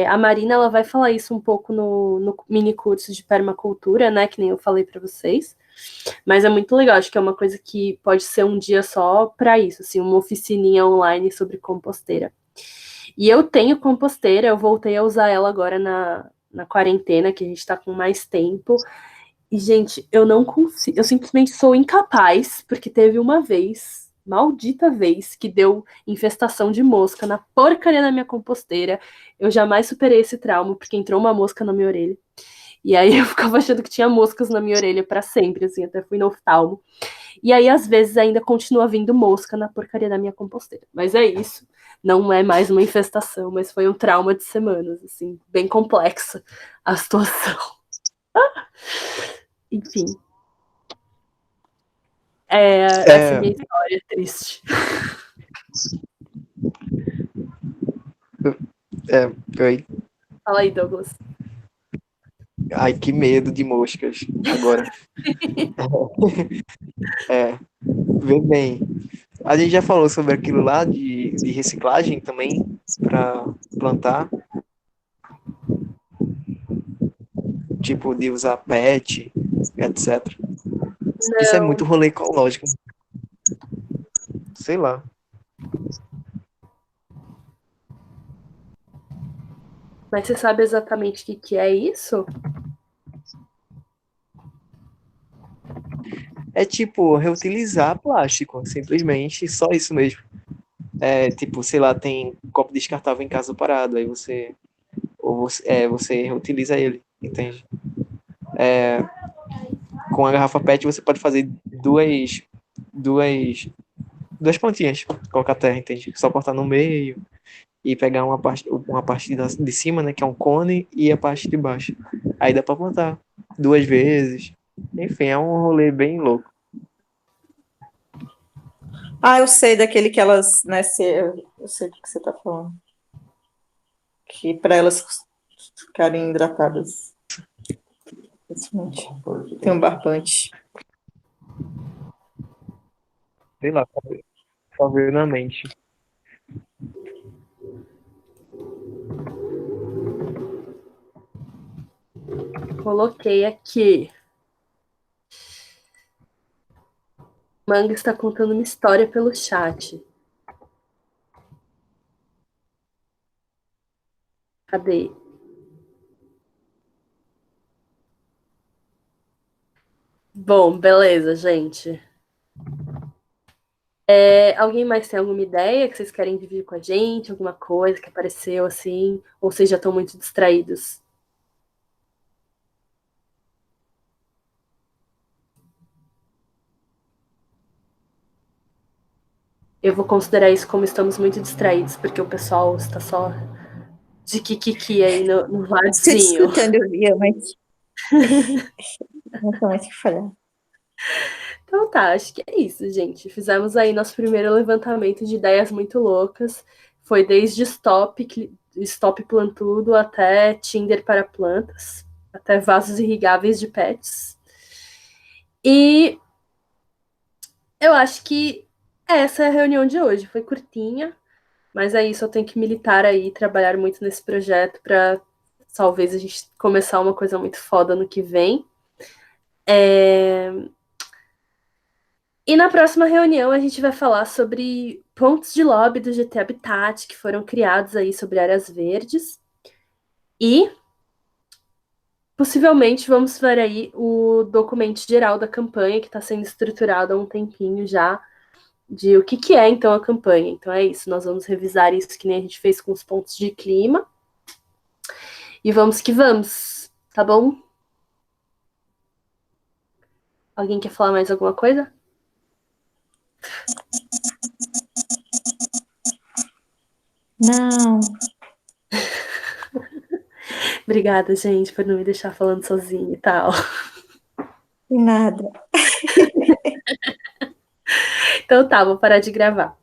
A Marina, ela vai falar isso um pouco no mini curso de permacultura, né, que nem eu falei para vocês, mas é muito legal, acho que é uma coisa que pode ser um dia só para isso, assim, uma oficininha online sobre composteira. E eu tenho composteira, eu voltei a usar ela agora na quarentena, que a gente tá com mais tempo, e, gente, eu não consigo, eu simplesmente sou incapaz, porque teve uma vez, maldita vez, que deu infestação de mosca na porcaria da minha composteira. Eu jamais superei esse trauma, porque entrou uma mosca na minha orelha. E aí eu ficava achando que tinha moscas na minha orelha para sempre, assim, até fui no oftalmo. E aí, às vezes, ainda continua vindo mosca na porcaria da minha composteira. Mas é isso. Não é mais uma infestação, mas foi um trauma de semanas, assim, bem complexa a situação. Enfim. Essa é a minha história triste. Oi. Fala aí, Douglas. Ai, que medo de moscas agora. Vê bem. A gente já falou sobre aquilo lá de reciclagem também para plantar. Tipo, de usar PET, etc. Isso é muito rolê ecológico. Sei lá. Mas você sabe exatamente o que é isso? É tipo, reutilizar plástico, simplesmente, só isso mesmo. Tipo, sei lá, tem copo descartável em casa parado, aí você reutiliza ele, entende? Com a garrafa PET você pode fazer duas plantinhas, colocar terra, entende? Só cortar no meio e pegar uma parte de cima, né, que é um cone, e a parte de baixo. Aí dá pra plantar 2 vezes. Enfim, é um rolê bem louco. Eu sei daquele que elas, né, eu sei do que você tá falando. Que para elas ficarem hidratadas. Tem um barbante. Sei lá, só veio na mente. Coloquei aqui. Manga está contando uma história pelo chat. Cadê? Bom, beleza, gente. Alguém mais tem alguma ideia que vocês querem dividir com a gente? Alguma coisa que apareceu assim? Ou vocês já estão muito distraídos? Eu vou considerar isso como estamos muito distraídos, porque o pessoal está só de kikiki aí no Estou ladinho. escutando, Bia, mas não tem mais o que falar. Então tá, acho que é isso, gente. Fizemos aí nosso primeiro levantamento de ideias muito loucas. Foi desde stop plantudo até Tinder para plantas, até vasos irrigáveis de pets. E eu acho que essa é a reunião de hoje. Foi curtinha, mas é isso. Eu tenho que militar aí, trabalhar muito nesse projeto para talvez a gente começar uma coisa muito foda no que vem. E na próxima reunião a gente vai falar sobre pontos de lobby do GT Habitat que foram criados aí sobre áreas verdes. E possivelmente vamos ver aí o documento geral da campanha que está sendo estruturado há um tempinho já, de o que é então a campanha. Então é isso, nós vamos revisar isso que nem a gente fez com os pontos de clima. E vamos que vamos, tá bom? Alguém quer falar mais alguma coisa? Não. Obrigada, gente, por não me deixar falando sozinha e tal. Nada. Então tá, vou parar de gravar.